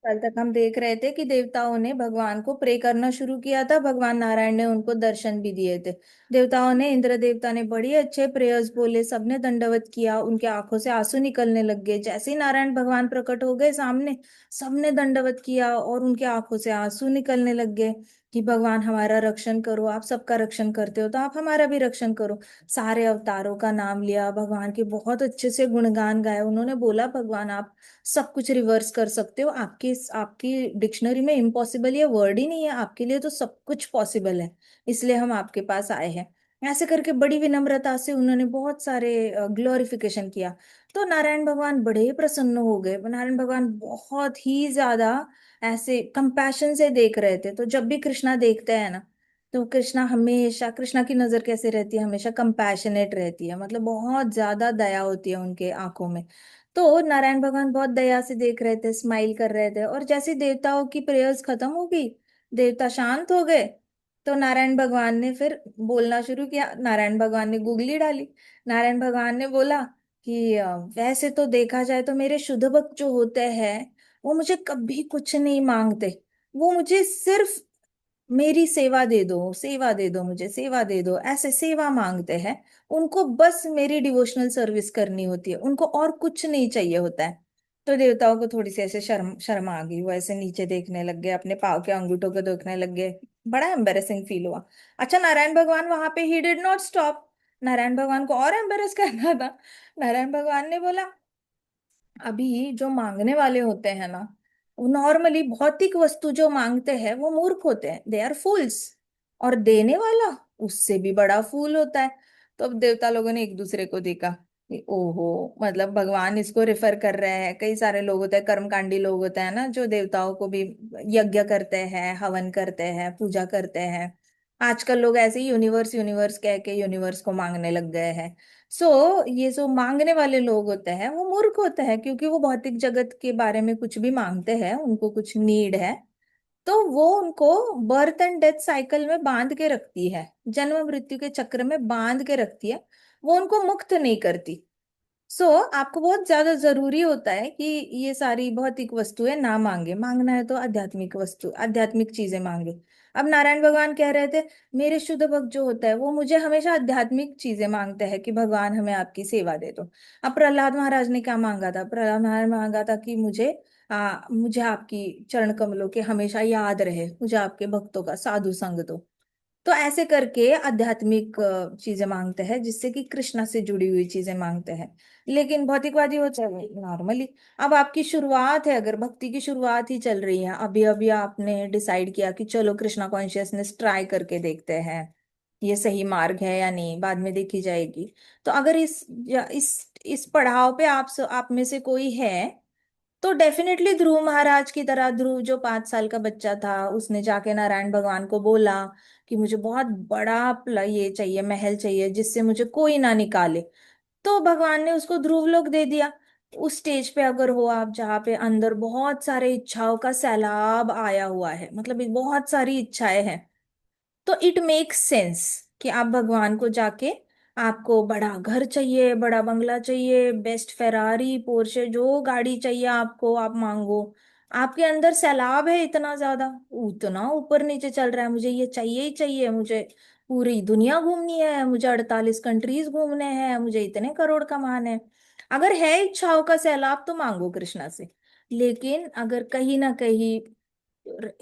कल तक हम देख रहे थे कि देवताओं ने भगवान को प्रे करना शुरू किया था, भगवान नारायण ने उनको दर्शन भी दिए थे। देवताओं ने, इंद्र देवता ने बड़ी अच्छे प्रेयर्स बोले, सबने दंडवत किया, उनके आंखों से आंसू निकलने लग गए। जैसे ही नारायण भगवान प्रकट हो गए सामने, सबने दंडवत किया और उनके आंखों से आंसू निकलने लग गए कि भगवान हमारा रक्षण करो, आप सबका रक्षण करते हो तो आप हमारा भी रक्षण करो। सारे अवतारों का नाम लिया, भगवान के बहुत अच्छे से गुणगान गाए। उन्होंने बोला, भगवान आप सब कुछ रिवर्स कर सकते हो, आपकी आपकी डिक्शनरी में इम्पॉसिबल ये वर्ड ही नहीं है, आपके लिए तो सब कुछ पॉसिबल है, इसलिए हम आपके पास आए हैं। ऐसे करके बड़ी विनम्रता से उन्होंने बहुत सारे ग्लोरिफिकेशन किया। तो नारायण भगवान बड़े ही प्रसन्न हो गए। नारायण भगवान बहुत ही ज्यादा ऐसे कंपैशन से देख रहे थे। तो जब भी कृष्णा देखते हैं ना, तो कृष्णा हमेशा, कृष्णा की नजर कैसे रहती है, हमेशा कंपैशनेट रहती है, मतलब बहुत ज्यादा दया होती है उनके आंखों में। तो नारायण भगवान बहुत दया से देख रहे थे, स्माइल कर रहे थे, और जैसे देवताओं की प्रेयर्स खत्म हो गई, देवता शांत हो गए, तो नारायण भगवान ने फिर बोलना शुरू किया। नारायण भगवान ने गुगली डाली। नारायण भगवान ने बोला कि वैसे तो देखा जाए तो मेरे शुद्ध भक्त जो होते हैं वो मुझे कभी कुछ नहीं मांगते, वो मुझे सिर्फ मेरी सेवा दे दो, सेवा दे दो, मुझे सेवा दे दो, ऐसे सेवा मांगते हैं। उनको बस मेरी डिवोशनल सर्विस करनी होती है, उनको और कुछ नहीं चाहिए होता है। तो देवताओं को थोड़ी सी ऐसे शर्म शर्म आ गई, वो ऐसे नीचे देखने लग गए, अपने पाँव के अंगूठों को देखने लग गए। बड़ा एम्बेरसिंग फील हुआ। अच्छा, नारायण भगवान वहां पे he did not stop. Narayan भगवान को और एम्बेरस करना था। नारायण भगवान ने बोला, अभी जो मांगने वाले होते हैं ना, वो नॉर्मली भौतिक वस्तु जो मांगते हैं वो मूर्ख होते हैं, दे आर फूल्स। और देने वाला उससे भी बड़ा फूल होता है। तो अब देवता लोगों ने एक दूसरे को देखा कि ओहो, मतलब भगवान इसको रेफर कर रहे हैं। कई सारे लोग होते हैं, कर्मकांडी लोग होते हैं ना, जो देवताओं को भी यज्ञ करते हैं, हवन करते हैं, पूजा करते हैं। आजकल लोग ऐसे ही यूनिवर्स यूनिवर्स कह के यूनिवर्स को मांगने लग गए हैं। सो ये जो मांगने वाले लोग होते हैं वो मूर्ख होते हैं, क्योंकि वो भौतिक जगत के बारे में कुछ भी मांगते हैं, उनको कुछ नीड है, तो वो उनको बर्थ एंड डेथ साइकिल में बांध के रखती है, जन्म मृत्यु के चक्र में बांध के रखती है, वो उनको मुक्त नहीं करती। आपको बहुत ज्यादा जरूरी होता है कि ये सारी भौतिक वस्तुएं ना मांगे, मांगना है तो आध्यात्मिक वस्तु, आध्यात्मिक चीजें मांगे। अब नारायण भगवान कह रहे थे, मेरे शुद्ध भक्त जो होता है वो मुझे हमेशा आध्यात्मिक चीजें मांगते हैं कि भगवान हमें आपकी सेवा दे दो। अब प्रहलाद महाराज ने क्या मांगा था? प्रहलाद महाराज मांगा था कि मुझे आपकी चरण कमलों के हमेशा याद रहे, मुझे आपके भक्तों का साधु संग दो। तो ऐसे करके आध्यात्मिक चीजें मांगते हैं, जिससे कि कृष्णा से जुड़ी हुई चीजें मांगते हैं। लेकिन भौतिकवादी हो चाहे नॉर्मली, अब आपकी शुरुआत है, अगर भक्ति की शुरुआत ही चल रही है, अभी अभी आपने डिसाइड किया कि चलो कृष्णा कॉन्शियसनेस ट्राई करके देखते हैं, ये सही मार्ग है या नहीं, बाद में देखी जाएगी। तो अगर इस पड़ाव पे आप में से कोई है, तो डेफिनेटली ध्रुव महाराज की तरह, ध्रुव जो 5 साल का बच्चा था, उसने जाके नारायण भगवान को बोला कि मुझे बहुत बड़ा ये चाहिए, महल चाहिए, जिससे मुझे कोई ना निकाले। तो भगवान ने उसको ध्रुव लोक दे दिया। उस स्टेज पे अगर हो आप, जहाँ पे अंदर बहुत सारे इच्छाओं का सैलाब आया हुआ है, मतलब बहुत सारी इच्छाएं हैं, तो इट मेक्स सेंस कि आप भगवान को जाके, आपको बड़ा घर चाहिए, बड़ा बंगला चाहिए, बेस्ट फेरारी पोर्शे जो गाड़ी चाहिए आपको, आप मांगो। आपके अंदर सैलाब है इतना ज्यादा, उतना ऊपर नीचे चल रहा है, मुझे ये चाहिए ही चाहिए, मुझे पूरी दुनिया घूमनी है, मुझे 48 कंट्रीज घूमने हैं, मुझे इतने करोड़ कमाने हैं। अगर है इच्छाओं का सैलाब तो मांगो कृष्णा से। लेकिन अगर कहीं ना कहीं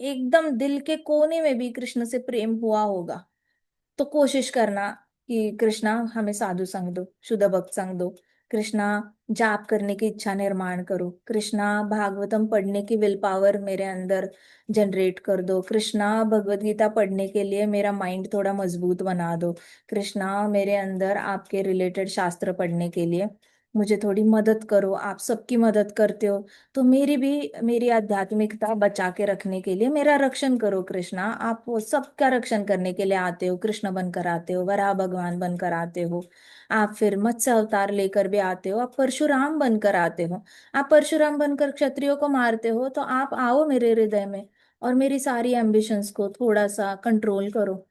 एकदम दिल के कोने में भी कृष्ण से प्रेम हुआ होगा, तो कोशिश करना कि कृष्णा हमें साधु संग दो, शुद्ध भक्त संग दो। कृष्णा जाप करने की इच्छा निर्माण करो। कृष्णा भागवतम पढ़ने की विल पावर मेरे अंदर जनरेट कर दो। कृष्णा भगवत गीता पढ़ने के लिए मेरा माइंड थोड़ा मजबूत बना दो। कृष्णा मेरे अंदर आपके रिलेटेड शास्त्र पढ़ने के लिए मुझे थोड़ी मदद करो, आप सबकी मदद करते हो, तो मेरी भी, मेरी आध्यात्मिकता बचा के रखने के लिए मेरा रक्षण करो कृष्णा। आप वो सबका रक्षण करने के लिए आते हो, कृष्ण बनकर आते हो, वराह भगवान बनकर आते हो, आप फिर मत्स्य अवतार लेकर भी आते हो, आप परशुराम बनकर आते हो, आप परशुराम बनकर क्षत्रियों को मारते हो, तो आप आओ मेरे हृदय में और मेरी सारी एम्बिशंस को थोड़ा सा कंट्रोल करो।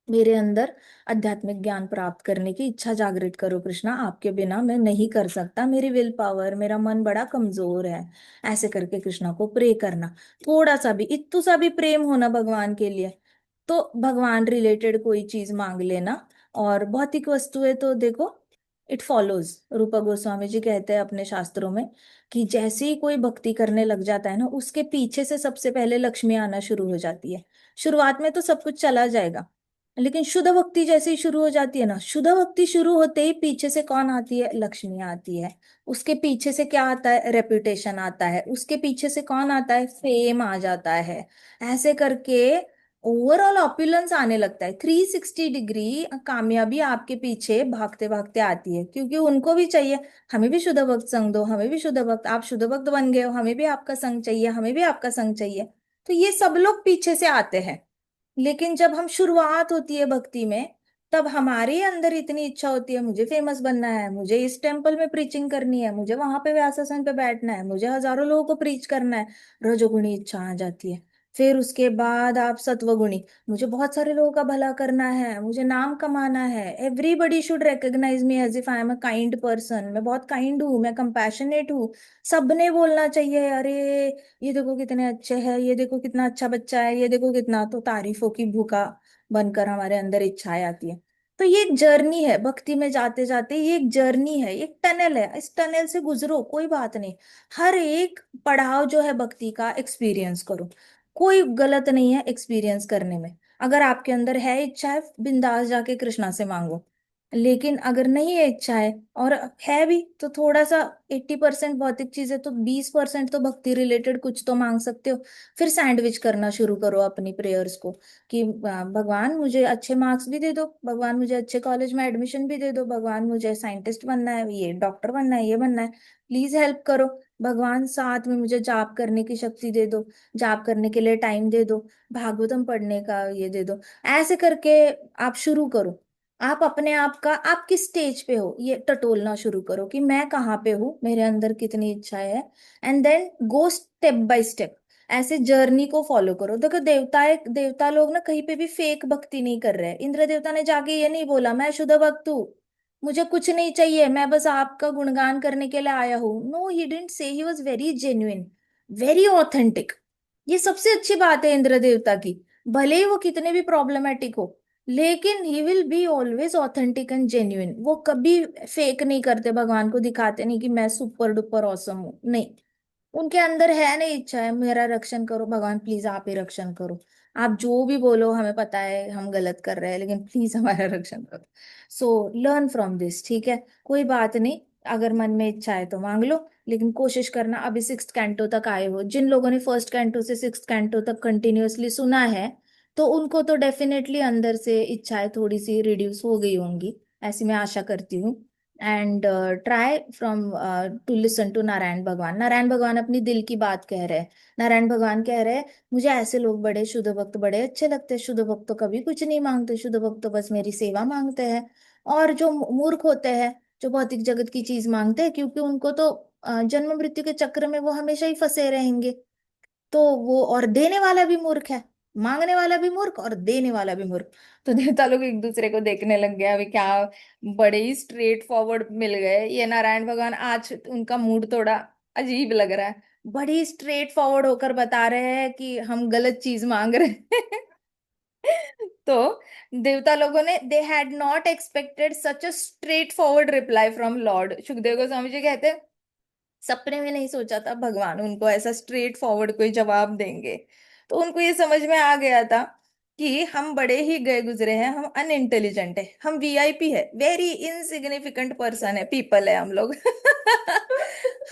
मेरे अंदर आध्यात्मिक ज्ञान प्राप्त करने की इच्छा जागृत करो कृष्णा, आपके बिना मैं नहीं कर सकता, मेरी विल पावर, मेरा मन बड़ा कमजोर है। ऐसे करके कृष्णा को प्रे करना। थोड़ा सा भी, इत्तू सा भी प्रेम होना भगवान के लिए, तो भगवान रिलेटेड कोई चीज मांग लेना। और भौतिक वस्तुएं तो देखो, इट फॉलोज। रूपा गोस्वामी जी कहते हैं अपने शास्त्रों में कि जैसे ही कोई भक्ति करने लग जाता है ना, उसके पीछे से सबसे पहले लक्ष्मी आना शुरू हो जाती है। शुरुआत में तो सब कुछ चला जाएगा, लेकिन शुद्ध भक्ति जैसे ही शुरू हो जाती है ना, शुद्ध भक्ति शुरू होते ही पीछे से कौन आती है? लक्ष्मी आती है। उसके पीछे से क्या आता है? रेपुटेशन आता है। उसके पीछे से कौन आता है? फेम आ जाता है। ऐसे करके ओवरऑल ऑपुलेंस आने लगता है। 360 डिग्री कामयाबी आपके पीछे भागते भागते आती है, क्योंकि उनको भी चाहिए हमें भी शुद्ध भक्त संग दो, हमें भी शुद्ध भक्त, आप शुद्ध भक्त बन गए हो, हमें भी आपका संग चाहिए, हमें भी आपका संग चाहिए। तो ये सब लोग पीछे से आते हैं। लेकिन जब हम शुरुआत होती है भक्ति में, तब हमारे अंदर इतनी इच्छा होती है, मुझे फेमस बनना है, मुझे इस टेम्पल में प्रीचिंग करनी है, मुझे वहां पे व्यासासन पे बैठना है, मुझे हजारों लोगों को प्रीच करना है। रजोगुणी इच्छा आ जाती है। फिर उसके बाद आप सत्वगुणी, मुझे बहुत सारे लोगों का भला करना है, मुझे नाम कमाना है, everybody should recognise me as if I am a kind person, मैं बहुत काइंड हूँ, मैं कंपैशनेट हूँ, सबने बोलना चाहिए अरे ये देखो कितने अच्छे हैं, ये देखो कितना अच्छा बच्चा है, ये देखो कितना, तो तारीफों की भूखा बनकर हमारे अंदर इच्छाएं आती है। तो ये एक जर्नी है, भक्ति में जाते जाते ये एक जर्नी है, एक टनल है, इस टनल से गुजरो, कोई बात नहीं। हर एक पड़ाव जो है भक्ति का एक्सपीरियंस करो, कोई गलत नहीं है एक्सपीरियंस करने में। अगर आपके अंदर है इच्छा है, बिंदास जाके कृष्णा से मांगो। लेकिन अगर नहीं है इच्छा है, और है भी, तो थोड़ा सा 80% भौतिक चीज है, तो 20% तो भक्ति रिलेटेड कुछ तो मांग सकते हो। फिर सैंडविच करना शुरू करो अपनी प्रेयर्स को कि भगवान मुझे अच्छे मार्क्स भी दे दो, भगवान मुझे अच्छे कॉलेज में एडमिशन भी दे दो, भगवान मुझे साइंटिस्ट बनना है, ये डॉक्टर बनना है, ये बनना है, प्लीज हेल्प करो। भगवान साथ में मुझे जाप करने की शक्ति दे दो, जाप करने के लिए टाइम दे दो, भागवतम पढ़ने का ये दे दो। ऐसे करके आप शुरू करो। आप अपने आप का, आप किस स्टेज पे हो, ये टटोलना शुरू करो कि मैं कहाँ पे हूँ, मेरे अंदर कितनी इच्छाएं है। And then go step by step, ऐसे जर्नी को फॉलो करो। देखो देवता लोग ना कहीं पे भी फेक भक्ति नहीं कर रहे हैं। इंद्र देवता ने जाके ये नहीं बोला मैं शुद्ध भक्त हूँ, मुझे कुछ नहीं चाहिए, मैं बस आपका गुणगान करने के लिए आया हूँ। No, he didn't say, he was very genuine, very authentic. ये सबसे अच्छी बात है इंद्र देवता की। भले ही वो कितने भी प्रॉब्लमेटिक हो, लेकिन he will be always authentic and genuine. वो कभी फेक नहीं करते, भगवान को दिखाते नहीं कि मैं सुपर डुपर ऑसम हूँ, नहीं। उनके अंदर है नहीं इच्छा है मेरा रक्षण करो भगवान, प्लीज आप ही रक्षण करो। आप जो भी बोलो, हमें पता है हम गलत कर रहे हैं, लेकिन प्लीज हमारा रक्षण करो। सो लर्न फ्रॉम दिस, ठीक है? कोई बात नहीं, अगर मन में इच्छा है तो मांग लो, लेकिन कोशिश करना। अभी 6th कैंटो तक आए हो, जिन लोगों ने 1st कैंटो से 6th कैंटो तक कंटिन्यूअसली सुना है, तो उनको तो डेफिनेटली अंदर से इच्छाएं थोड़ी सी रिड्यूस हो गई होंगी, ऐसी मैं आशा करती हूँ। And try from to listen to Narayan भगवान। नारायण भगवान अपनी दिल की बात कह रहे हैं। नारायण भगवान कह रहे हैं मुझे ऐसे लोग बड़े शुद्ध भक्त बड़े अच्छे लगते हैं, शुद्ध भक्त तो कभी कुछ नहीं मांगते, शुद्ध भक्त तो बस मेरी सेवा मांगते हैं। और जो मूर्ख होते हैं, जो भौतिक जगत की चीज मांगते हैं, क्योंकि उनको तो जन्म मृत्यु के चक्र में वो हमेशा ही फंसे रहेंगे, तो वो, और देने वाला भी मूर्ख है, मांगने वाला भी मूर्ख और देने वाला भी मूर्ख। तो देवता लोग एक दूसरे को देखने लग गए, अभी क्या, बड़े ही स्ट्रेट फॉरवर्ड मिल गए ये नारायण भगवान। आज उनका मूड थोड़ा अजीब लग रहा है, बड़ी स्ट्रेट फॉरवर्ड होकर बता रहे हैं कि हम गलत चीज मांग रहे हैं। तो देवता लोगों ने, they had not expected such a straightforward reply from Lord. Sukhdev Goswami ji कहते हैं सपने में नहीं सोचा था भगवान उनको ऐसा स्ट्रेट फॉरवर्ड कोई जवाब देंगे। तो उनको ये समझ में आ गया था कि हम बड़े ही गए गुजरे हैं, हम अनइंटेलिजेंट है, हम वीआईपी है, वेरी इनसिग्निफिकेंट पर्सन है, पीपल है हम लोग।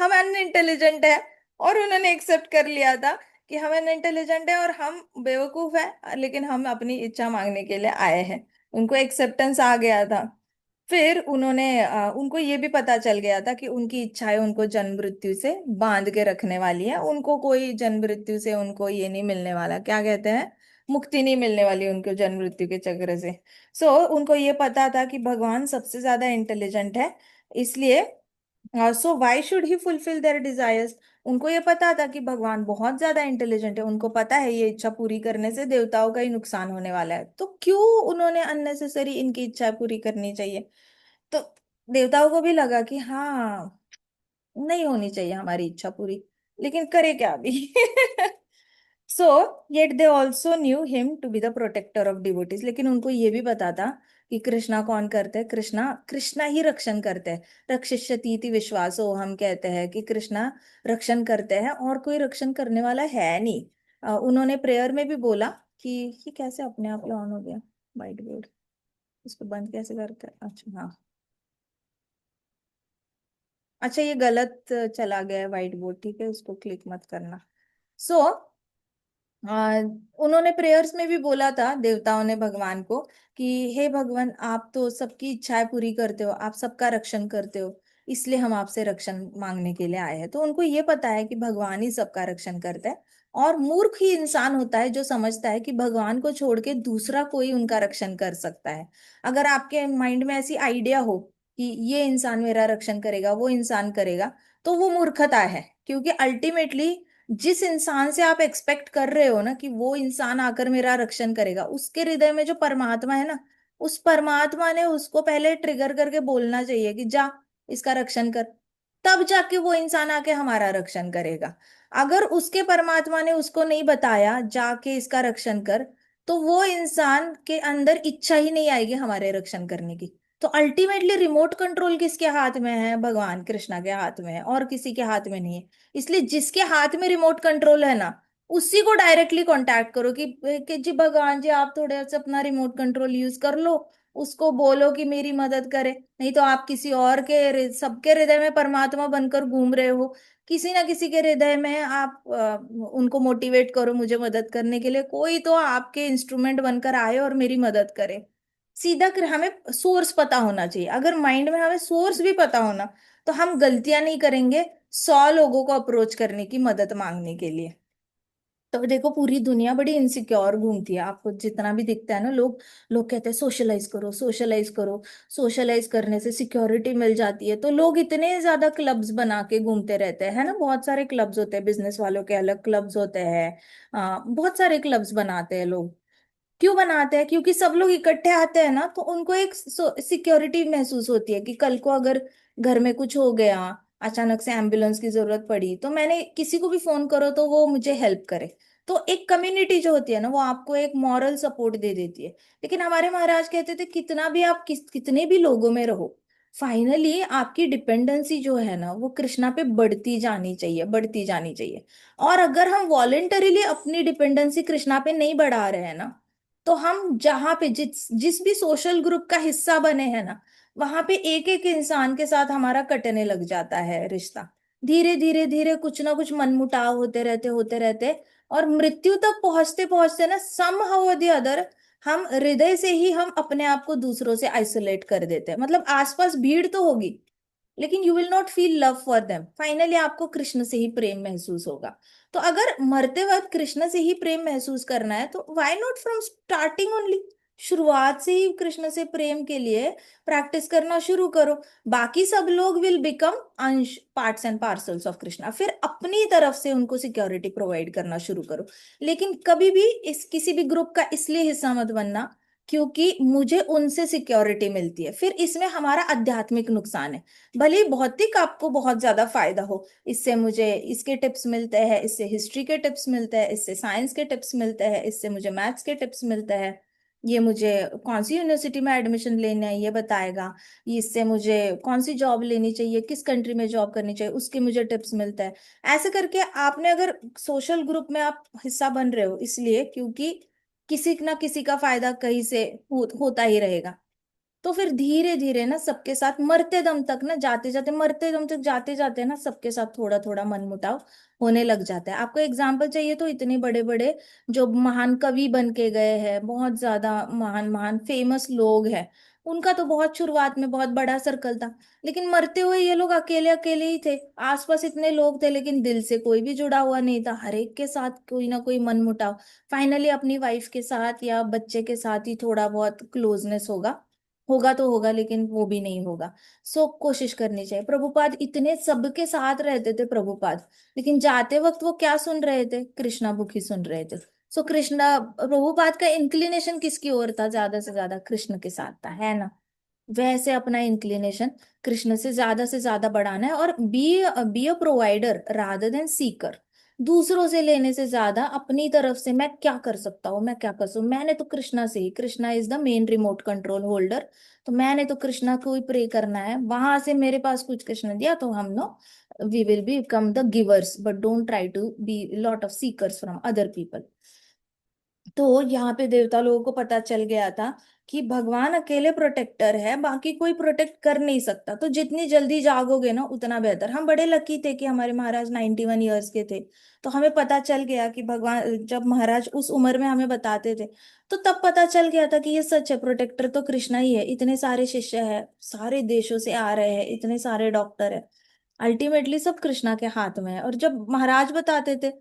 हम अनइंटेलिजेंट है। और उन्होंने एक्सेप्ट कर लिया था कि हम अनइंटेलिजेंट है और हम बेवकूफ है, लेकिन हम अपनी इच्छा मांगने के लिए आए हैं। उनको एक्सेप्टेंस आ गया था। फिर उन्होंने उनको ये भी पता चल गया था कि उनकी इच्छाएं उनको जन्म मृत्यु से बांध के रखने वाली है, उनको कोई जन्म मृत्यु से उनको ये नहीं मिलने वाला, क्या कहते हैं, मुक्ति नहीं मिलने वाली उनको जन्म मृत्यु के चक्र से। सो उनको ये पता था कि भगवान सबसे ज्यादा इंटेलिजेंट है, इसलिए so why should he fulfil their desires. उनको ये पता था कि भगवान बहुत ज्यादा इंटेलिजेंट है, उनको पता है ये इच्छा पूरी करने से देवताओं का ही नुकसान होने वाला है, तो क्यों उन्होंने अननेसेसरी इनकी इच्छा पूरी करनी चाहिए। तो देवताओं को भी लगा कि हाँ, नहीं होनी चाहिए हमारी इच्छा पूरी, लेकिन करे क्या अभी। So yet they also knew him to be the protector of devotees, लेकिन उनको ये भी पता था कि कृष्णा कौन करते हैं, कृष्णा कृष्णा ही रक्षण करते हैं। रक्षिष्यति इति विश्वासो, हम कहते हैं कि कृष्णा रक्षण करते हैं और कोई रक्षण करने वाला है नहीं। उन्होंने प्रेयर में भी बोला कि ये कैसे अपने आप ही ऑन हो गया वाइट बोर्ड, इसको बंद कैसे करते हैं, अच्छा हाँ, अच्छा ये गलत चला गया है वाइट बोर्ड, ठीक है उसको क्लिक मत करना। सो उन्होंने प्रेयर्स में भी बोला था देवताओं ने भगवान को कि हे भगवान, आप तो सबकी इच्छाएं पूरी करते हो, आप सबका रक्षण करते हो, इसलिए हम आपसे रक्षण मांगने के लिए आए हैं। तो उनको ये पता है कि भगवान ही सबका रक्षण करता है, और मूर्ख ही इंसान होता है जो समझता है कि भगवान को छोड़ के दूसरा कोई उनका रक्षण कर सकता है। अगर आपके माइंड में ऐसी आइडिया हो कि ये इंसान मेरा रक्षण करेगा, वो इंसान करेगा, तो वो मूर्खता है, क्योंकि अल्टीमेटली जिस इंसान से आप एक्सपेक्ट कर रहे हो ना कि वो इंसान आकर मेरा रक्षण करेगा, उसके हृदय में जो परमात्मा है ना, उस परमात्मा ने उसको पहले ट्रिगर करके बोलना चाहिए कि जा इसका रक्षण कर, तब जाके वो इंसान आके हमारा रक्षण करेगा। अगर उसके परमात्मा ने उसको नहीं बताया जाके इसका रक्षण कर, तो वो इंसान के अंदर इच्छा ही नहीं आएगी हमारे रक्षण करने की। तो अल्टीमेटली रिमोट कंट्रोल किसके हाथ में है, भगवान कृष्णा के हाथ में है, और किसी के हाथ में नहीं है। इसलिए जिसके हाथ में रिमोट कंट्रोल है ना, उसी को डायरेक्टली कांटेक्ट करो कि जी भगवान जी आप थोड़े से अपना रिमोट कंट्रोल यूज कर लो, उसको बोलो कि मेरी मदद करे। नहीं तो आप किसी और के सबके हृदय में परमात्मा बनकर घूम रहे हो, किसी ना किसी के हृदय में आप उनको मोटिवेट करो मुझे मदद करने के लिए, कोई तो आपके इंस्ट्रूमेंट बनकर आए और मेरी मदद करे। सीधा हमें सोर्स पता होना चाहिए। अगर माइंड में हमें सोर्स भी पता होना, तो हम गलतियां नहीं करेंगे 100 लोगों को अप्रोच करने की, मदद मांगने के लिए। तो देखो पूरी दुनिया बड़ी इनसिक्योर घूमती है, आपको जितना भी दिखता है ना, लोग लोग कहते हैं सोशलाइज करो, सोशलाइज करो, सोशलाइज करने से सिक्योरिटी मिल जाती है, तो लोग इतने ज्यादा क्लब्स बना के घूमते रहते हैं, है ना। बहुत सारे क्लब्स होते हैं, बिजनेस वालों के अलग क्लब्स होते हैं, बहुत सारे क्लब्स बनाते हैं लोग। क्यों बनाते हैं, क्योंकि सब लोग इकट्ठे आते हैं ना, तो उनको एक सिक्योरिटी महसूस होती है कि कल को अगर घर में कुछ हो गया, अचानक से एम्बुलेंस की जरूरत पड़ी, तो मैंने किसी को भी फोन करो तो वो मुझे हेल्प करे। तो एक कम्युनिटी जो होती है ना, वो आपको एक मॉरल सपोर्ट दे देती है। लेकिन हमारे महाराज कहते थे कितना भी आप कितने भी लोगों में रहो, फाइनली आपकी डिपेंडेंसी जो है ना, वो कृष्णा पे बढ़ती जानी चाहिए, बढ़ती जानी चाहिए। और अगर हम वॉलेंटरीली अपनी डिपेंडेंसी कृष्णा पे नहीं बढ़ा रहे हैं ना, तो हम जहां पे जिस जिस भी सोशल ग्रुप का हिस्सा बने हैं ना, वहां पे एक एक इंसान के साथ हमारा कटने लग जाता है रिश्ता। धीरे धीरे धीरे कुछ ना कुछ मनमुटाव होते रहते, और मृत्यु तक पहुंचते पहुंचते ना, सम हाउ द अदर, हम हृदय से ही हम अपने आप को दूसरों से आइसोलेट कर देते हैं। मतलब आसपास भीड़ तो होगी, लेकिन you will not feel love for them. Finally आपको कृष्ण से ही प्रेम महसूस होगा। तो अगर मरते वक्त कृष्ण से ही प्रेम महसूस करना है, तो why not from starting only, शुरुआत से ही कृष्ण से प्रेम के लिए प्रैक्टिस करना शुरू करो। बाकी सब लोग विल बिकम अंश, parts and parcels of Krishna, फिर अपनी तरफ से उनको सिक्योरिटी प्रोवाइड करना शुरू करो। लेकिन कभी भी इस किसी भी ग्रुप का इसलिए हिस्सा मत बनना क्योंकि मुझे उनसे सिक्योरिटी मिलती है, फिर इसमें हमारा आध्यात्मिक नुकसान है। भले ही भौतिक आपको बहुत ज्यादा फायदा हो, इससे मुझे इसके टिप्स मिलते हैं, इससे हिस्ट्री के टिप्स मिलते हैं, इससे साइंस के टिप्स मिलते हैं, इससे मुझे मैथ्स के टिप्स मिलते हैं, ये मुझे कौन सी यूनिवर्सिटी में एडमिशन लेना है ये बताएगा, इससे मुझे कौन सी जॉब लेनी चाहिए, किस कंट्री में जॉब करनी चाहिए उसके मुझे टिप्स मिलता है। ऐसे करके आपने अगर सोशल ग्रुप में आप हिस्सा बन रहे हो इसलिए क्योंकि किसी ना किसी का फायदा कहीं से होता ही रहेगा, तो फिर धीरे धीरे ना सबके साथ मरते दम तक ना, जाते जाते मरते दम तक जाते जाते ना, सबके साथ थोड़ा थोड़ा मनमुटाव होने लग जाता है। आपको एग्जाम्पल चाहिए तो इतने बड़े बड़े जो महान कवि बन के गए हैं, बहुत ज्यादा महान महान फेमस लोग हैं, उनका तो बहुत शुरुआत में बहुत बड़ा सर्कल था, लेकिन मरते हुए ये लोग अकेले अकेले ही थे। आसपास इतने लोग थे लेकिन दिल से कोई भी जुड़ा हुआ नहीं था, हर एक के साथ कोई ना कोई मनमुटाव। फाइनली अपनी वाइफ के साथ या बच्चे के साथ ही थोड़ा बहुत क्लोजनेस होगा, होगा तो होगा, लेकिन वो भी नहीं होगा। सो कोशिश करनी चाहिए। प्रभुपाद इतने सबके साथ रहते थे प्रभुपाद, लेकिन जाते वक्त वो क्या सुन रहे थे? कृष्णा बुक ही सुन रहे थे। सो कृष्णा, प्रभुपाद का इंक्लिनेशन किसकी ओर था? ज्यादा से ज्यादा कृष्ण के साथ था, है ना? वैसे अपना इंक्लिनेशन कृष्ण से ज्यादा बढ़ाना है, और be a provider rather than Sikar. दूसरों से लेने से ज्यादा अपनी तरफ से मैं क्या कर सकता हूँ, मैं क्या कर सकता हूँ, मैंने तो कृष्णा से ही, Krishna is the main remote control holder, तो मैंने तो कृष्णा को ही प्रे करना है। वहां से मेरे पास कुछ कृष्ण दिया तो हम लोग we will become the givers, but don't try to be lot of seekers from other people. तो यहाँ पे देवता लोगों को पता चल गया था कि भगवान अकेले प्रोटेक्टर है, बाकी कोई प्रोटेक्ट कर नहीं सकता। तो जितनी जल्दी जागोगे ना उतना बेहतर। हम बड़े लकी थे कि हमारे महाराज 91 ईयर्स के थे, तो हमें पता चल गया कि भगवान, जब महाराज उस उम्र में हमें बताते थे, तो तब पता चल गया था कि ये सच है, प्रोटेक्टर तो कृष्णा ही है। इतने सारे शिष्य है, सारे देशों से आ रहे हैं, इतने सारे डॉक्टर है, अल्टीमेटली सब कृष्णा के हाथ में है। और जब महाराज बताते थे,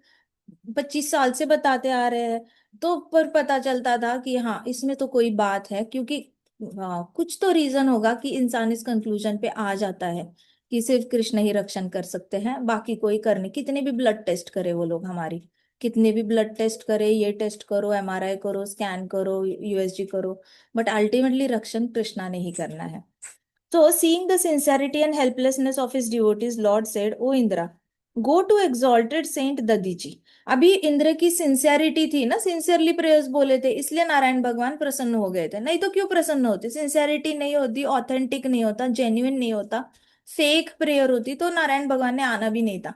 25 साल से बताते आ रहे हैं, तो पर पता चलता था कि हाँ इसमें तो कोई बात है, क्योंकि कुछ तो रीजन होगा कि इंसान इस कंक्लूजन पे आ जाता है कि सिर्फ कृष्ण ही रक्षण कर सकते हैं, बाकी कोई कर नहीं। कितने भी ब्लड टेस्ट करे वो लोग हमारी, कितने भी ब्लड टेस्ट करे, ये टेस्ट करो, एमआरआई करो, स्कैन करो, यूएसजी करो, बट अल्टीमेटली रक्षण कृष्णा ने ही करना है। So, seeing the sincerity and helplessness of his devotees, Lord said, "O Indra, go to exalted Saint Dadiji." अभी इंद्र की सिंसियरिटी थी ना, सिंसियरली प्रेयर्स बोले थे, इसलिए नारायण भगवान प्रसन्न हो गए थे। नहीं तो क्यों प्रसन्न होते? सिंसियरिटी नहीं होती, ऑथेंटिक नहीं होता, जेन्युइन नहीं होता, फेक प्रेयर होती, तो नारायण भगवान ने आना भी नहीं था।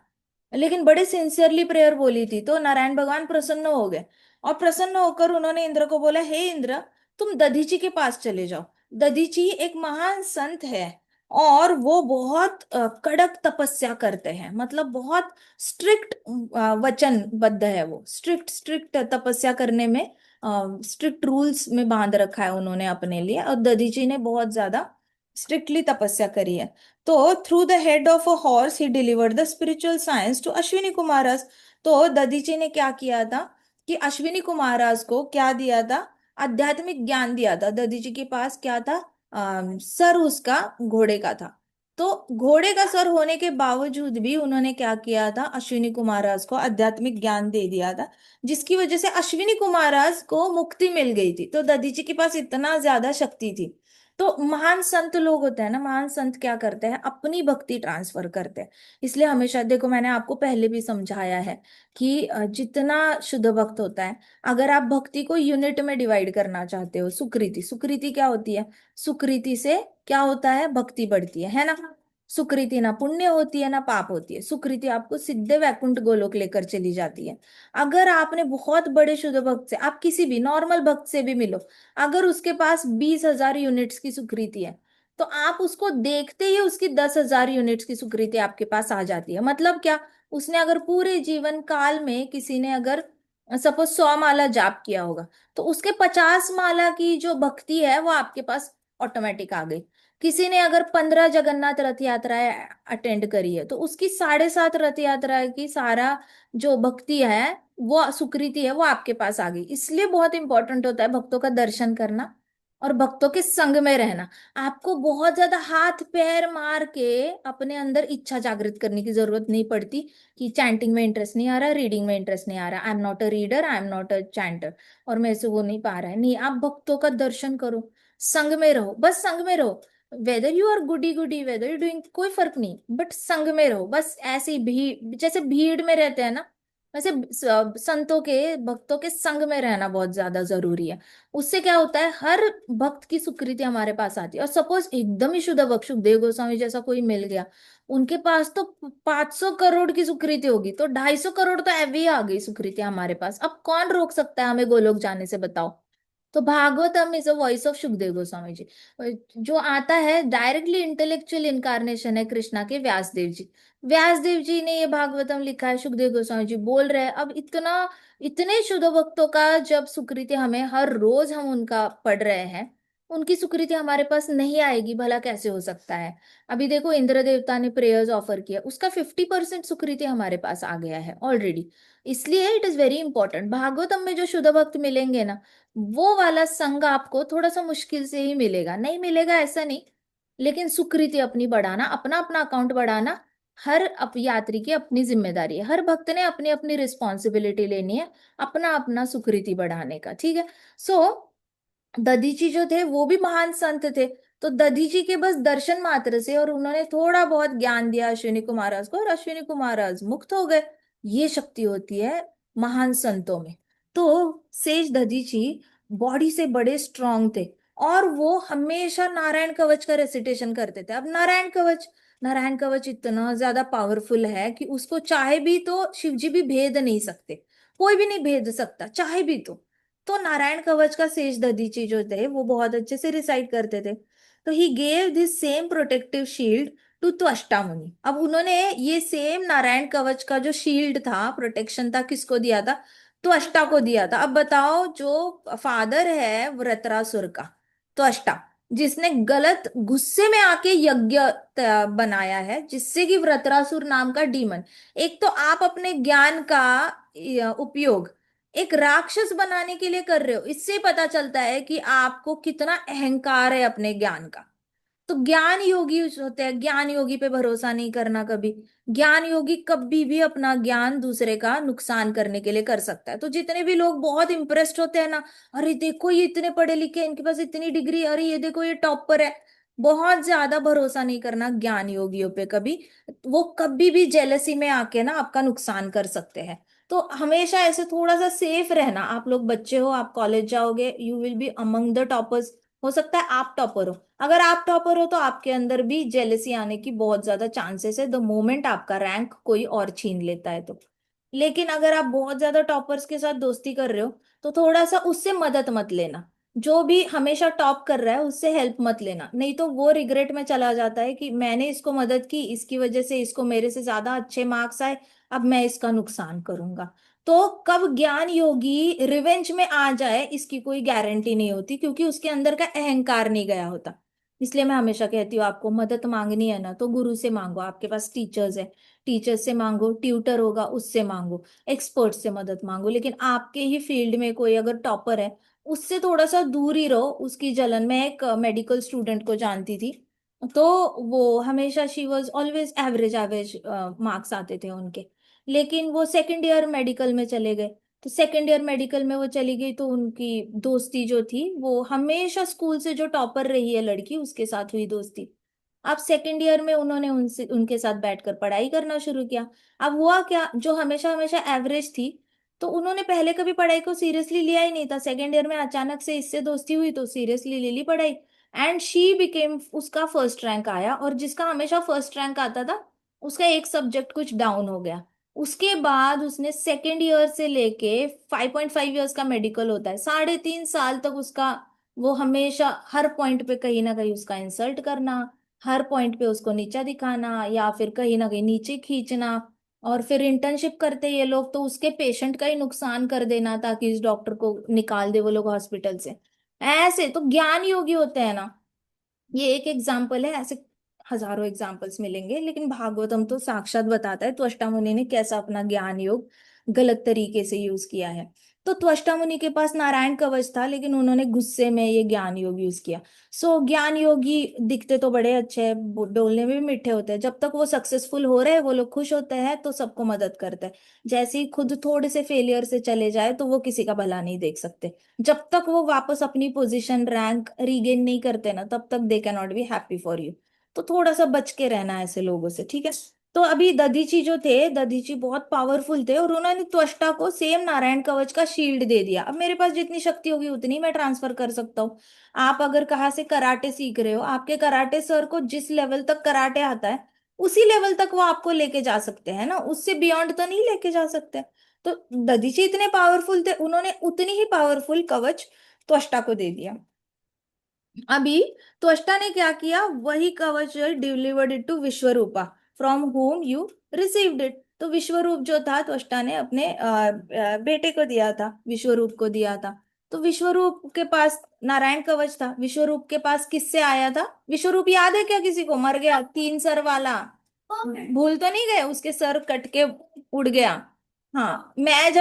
लेकिन बड़े सिंसियरली प्रेयर बोली थी, तो नारायण भगवान प्रसन्न हो गए। और प्रसन्न होकर उन्होंने इंद्र को बोला, हे इंद्र, तुम दधीची के पास चले जाओ। दधीची एक महान संत है, और वो बहुत कड़क तपस्या करते हैं, मतलब बहुत स्ट्रिक्ट वचनबद्ध है। वो स्ट्रिक्ट स्ट्रिक्ट तपस्या करने में, स्ट्रिक्ट रूल्स में बांध रखा है उन्होंने अपने लिए, और दधीची ने बहुत ज्यादा स्ट्रिक्टली तपस्या करी है। तो through the head of a horse he delivered the spiritual science to Ashwini Kumaras. तो दधीची ने क्या किया था कि अश्विनी कुमारस को क्या दिया था? आध्यात्मिक ज्ञान दिया था। दधीची के पास क्या था? सर उसका घोड़े का था। तो घोड़े का सर होने के बावजूद भी उन्होंने क्या किया था? अश्विनी कुमारस को आध्यात्मिक ज्ञान दे दिया था, जिसकी वजह से अश्विनी कुमारस को मुक्ति मिल गई थी। तो दधीची के पास इतना ज्यादा शक्ति थी। तो महान संत लोग होते हैं ना, महान संत क्या करते हैं? अपनी भक्ति ट्रांसफर करते हैं। इसलिए हमेशा देखो, मैंने आपको पहले भी समझाया है कि जितना शुद्ध भक्त होता है, अगर आप भक्ति को यूनिट में डिवाइड करना चाहते हो, सुकृति, सुकृति क्या होती है? सुकृति से क्या होता है? भक्ति बढ़ती है ना? सुकृति ना पुण्य होती है ना पाप होती है, सुकृति आपको सीधे वैकुंठ गोलोक लेकर चली जाती है। अगर आपने बहुत बड़े शुद्ध भक्त से, आप किसी भी नॉर्मल भक्त से भी मिलो, अगर उसके पास 20,000 यूनिट्स की सुकृति है, तो आप उसको देखते ही उसकी 10,000 यूनिट्स की सुकृति आपके पास आ जाती है। मतलब क्या? उसने अगर पूरे जीवन काल में, किसी ने अगर सपोज 100 माला जाप किया होगा, तो उसके 50 माला की जो भक्ति है वो आपके पास ऑटोमेटिक आ गई। किसी ने अगर 15 जगन्नाथ रथ यात्राएं अटेंड करी है, तो उसकी 7.5 रथ यात्रा की सारा जो भक्ति है, वो सुकृति है, वो आपके पास आ गई। इसलिए बहुत इंपॉर्टेंट होता है भक्तों का दर्शन करना और भक्तों के संग में रहना। आपको बहुत ज्यादा हाथ पैर मार के अपने अंदर इच्छा जागृत करने की जरूरत नहीं पड़ती कि चैंटिंग में इंटरेस्ट नहीं आ रहा, रीडिंग में इंटरेस्ट नहीं आ रहा, I am not a reader, I am not a chanter, और मेरे से वो नहीं पा रहा है। नहीं, आप भक्तों का दर्शन करो, संग में रहो, बस संग में रहो। Whether you are goody goody, whether you doing, कोई फर्क नहीं, बट संग में रहो। बस ऐसे ही भीड़, जैसे भीड़ में रहते हैं ना, वैसे संतों के, भक्तों के संग में रहना बहुत ज्यादा जरूरी है। उससे क्या होता है? हर भक्त की सुकृति हमारे पास आती है। और सपोज एकदम ही शुद्ध भक्त, सुखदेव गोस्वामी जैसा कोई मिल गया, उनके पास तो 500 करोड़ की सुकृति होगी, तो 250 करोड़ तो ऐवी ही आ गई सुकृति हमारे पास। अब कौन रोक सकता है हमें गोलोक जाने से, बताओ? तो Bhagavatam is a voice of Sukhdev Goswami ji. जो आता है डायरेक्टली इंटेलेक्चुअल इनकारनेशन है कृष्णा के, व्यासदेव जी। व्यासदेव जी ने ये भागवतम लिखा है, सुखदेव गोस्वामी जी बोल रहे हैं। अब इतना, इतने शुद्ध भक्तों का जब सुकृति हमें हर रोज हम उनका पढ़ रहे हैं, उनकी सुकृति हमारे पास नहीं आएगी, भला कैसे हो सकता है? अभी देखो, इंद्र देवता ने प्रेयर्स ऑफर किया, उसका 50% सुकृति हमारे पास आ गया है ऑलरेडी। इसलिए it is very important. Bhagavatam में जो शुद्ध भक्त मिलेंगे ना, वो वाला संग आपको थोड़ा सा मुश्किल से ही मिलेगा, नहीं मिलेगा ऐसा नहीं, लेकिन सुकृति अपनी बढ़ाना, अपना अपना अकाउंट बढ़ाना, हर यात्री की अपनी जिम्मेदारी है। हर भक्त ने अपनी अपनी रिस्पॉन्सिबिलिटी लेनी है अपना अपना सुकृति बढ़ाने का, ठीक है। सो दधीची जो थे वो भी महान संत थे। तो दधीची के बस दर्शन मात्र से और उन्होंने थोड़ा बहुत ज्ञान दिया अश्विनी कुमार महाराज को, और अश्विनी कुमार महाराज मुक्त हो गए। ये शक्ति होती है महान संतों में। तो सेज दधीची बॉडी से बड़े स्ट्रांग थे, और वो हमेशा नारायण कवच का रेसिटेशन करते थे। अब नारायण कवच इतना ज्यादा पावरफुल है कि उसको चाहे भी तो शिव जी भी भेद नहीं सकते, कोई भी नहीं भेद सकता चाहे भी तो नारायण कवच का शेष दधीची जो थे वो बहुत अच्छे से रिसाइट करते थे। तो he gave this same protective shield to Tvashta मुनि। अब उन्होंने ये सेम नारायण कवच का जो शील्ड था, प्रोटेक्शन था, किसको दिया था? त्वष्टा को दिया था। अब बताओ, जो फादर है वृत्रासुर का, त्वष्टा, जिसने गलत गुस्से में आके यज्ञ बनाया है, जिससे कि वृत्रासुर नाम का डीमन, एक तो आप अपने ज्ञान का उपयोग एक राक्षस बनाने के लिए कर रहे हो, इससे पता चलता है कि आपको कितना अहंकार है अपने ज्ञान का। तो ज्ञान योगी होते हैं, ज्ञान योगी पे भरोसा नहीं करना कभी। ज्ञान योगी कभी भी अपना ज्ञान दूसरे का नुकसान करने के लिए कर सकता है। तो जितने भी लोग बहुत इंप्रेस्ड होते हैं ना, अरे देखो ये इतने पढ़े लिखे, इनके पास इतनी डिग्री, अरे ये देखो ये टॉपर है, बहुत ज्यादा भरोसा नहीं करना ज्ञान योगियों पे कभी। वो कभी भी जेलसी में आके ना आपका नुकसान कर सकते हैं। तो हमेशा ऐसे थोड़ा सा सेफ रहना। आप लोग बच्चे हो, आप कॉलेज जाओगे, you will be among the toppers. हो सकता है आप टॉपर हो, अगर आप टॉपर हो तो आपके अंदर भी जेलेसी आने की बहुत ज्यादा चांसेस है द मोमेंट आपका रैंक कोई और छीन लेता है तो। लेकिन अगर आप बहुत ज्यादा टॉपर्स के साथ दोस्ती कर रहे हो तो थोड़ा सा उससे मदद मत लेना। जो भी हमेशा टॉप कर रहा है उससे हेल्प मत लेना, नहीं तो वो रिग्रेट में चला जाता है कि मैंने इसको मदद की, इसकी वजह से इसको मेरे से ज्यादा अच्छे मार्क्स आए, अब मैं इसका नुकसान करूंगा। तो कब ज्ञान योगी रिवेंज में आ जाए इसकी कोई गारंटी नहीं होती, क्योंकि उसके अंदर का अहंकार नहीं गया होता। इसलिए मैं हमेशा कहती हूँ, आपको मदद मांगनी है ना तो गुरु से मांगो, आपके पास टीचर्स है, टीचर्स से मांगो, ट्यूटर होगा उससे मांगो, एक्सपर्ट से मदद मांगो। लेकिन आपके ही फील्ड में कोई अगर टॉपर है, उससे थोड़ा सा दूर ही रहो, उसकी जलन। मैं एक मेडिकल स्टूडेंट को जानती थी, तो वो हमेशा she was always average average marks आते थे उनके। लेकिन वो सेकंड ईयर मेडिकल में चले गए। तो सेकंड ईयर मेडिकल में वो चली गई तो उनकी दोस्ती जो थी वो हमेशा स्कूल से जो टॉपर रही है लड़की उसके साथ हुई दोस्ती। अब सेकंड ईयर में उन्होंने उनसे उनके साथ बैठकर पढ़ाई करना शुरू किया। अब हुआ क्या, जो हमेशा हमेशा एवरेज थी, तो उन्होंने पहले कभी पढ़ाई को सीरियसली लिया ही नहीं था। सेकंड ईयर में अचानक से इससे दोस्ती हुई तो सीरियसली ले ली पढ़ाई, एंड शी बिकेम, उसका फर्स्ट रैंक आया, और जिसका हमेशा फर्स्ट रैंक आता था उसका एक सब्जेक्ट कुछ डाउन हो गया। उसके बाद उसने सेकेंड ईयर से लेके 5.5 ईयर्स का मेडिकल होता है, 3.5 साल तक उसका, वो हमेशा हर पॉइंट पे कहीं ना कहीं उसका इंसल्ट करना, हर पॉइंट पे उसको नीचा दिखाना या फिर कहीं ना कहीं नीचे खींचना। और फिर इंटर्नशिप करते ये लोग तो उसके पेशेंट का ही नुकसान कर देना ताकि इस डॉक्टर को निकाल दे वो लोग हॉस्पिटल से। ऐसे तो ज्ञान योगी होते हैं ना, ये एक एग्जाम्पल है, ऐसे हजारों एग्जाम्पल्स मिलेंगे। लेकिन भागवतम तो साक्षात बताता है त्वष्टा मुनि ने कैसा अपना ज्ञान योग गलत तरीके से यूज किया है। तो त्वष्टा मुनि के पास नारायण कवच था, लेकिन उन्होंने गुस्से में ये ज्ञान योग यूज किया। सो ज्ञान योगी दिखते तो बड़े अच्छे हैं, बोलने में भी मीठे होते हैं, जब तक वो सक्सेसफुल हो रहे हैं, वो लोग खुश होते हैं तो सबको मदद करते हैं। जैसे ही खुद थोड़े से फेलियर से चले जाए तो वो किसी का भला नहीं देख सकते। जब तक वो वापस अपनी पोजीशन रैंक रीगेन नहीं करते ना, तब तक they can not be happy for you. तो थोड़ा सा बच के रहना है ऐसे लोगों से, ठीक है। तो अभी दधीची जो थे, दधीची बहुत पावरफुल थे, और उन्होंने त्वष्टा को सेम नारायण कवच का शील्ड दे दिया। अब मेरे पास जितनी शक्ति होगी उतनी मैं ट्रांसफर कर सकता हूँ। आप अगर कहाँ से कराटे सीख रहे हो, आपके कराटे सर को जिस लेवल तक कराटे आता है उसी लेवल तक वो आपको लेके जा सकते हैं ना, उससे बियॉन्ड तो नहीं लेके जा सकते। तो दधीची इतने पावरफुल थे, उन्होंने उतनी ही पावरफुल कवच त्वष्टा को दे दिया। अभी त्वष्टा ने क्या किया, वही कवच delivered it to Vishwarupa from home you received it. तो विश्वरूप जो था त्वष्टा ने अपने बेटे को दिया था, विश्वरूप को दिया था। तो विश्वरूप के पास नारायण कवच था, विश्वरूप के पास किससे आया था? विश्वरूप याद है क्या किसी को? मर गया, 3 सर वाला। भूल तो नहीं गए? उसके सर कट के उड़ गया। हाँ, मैं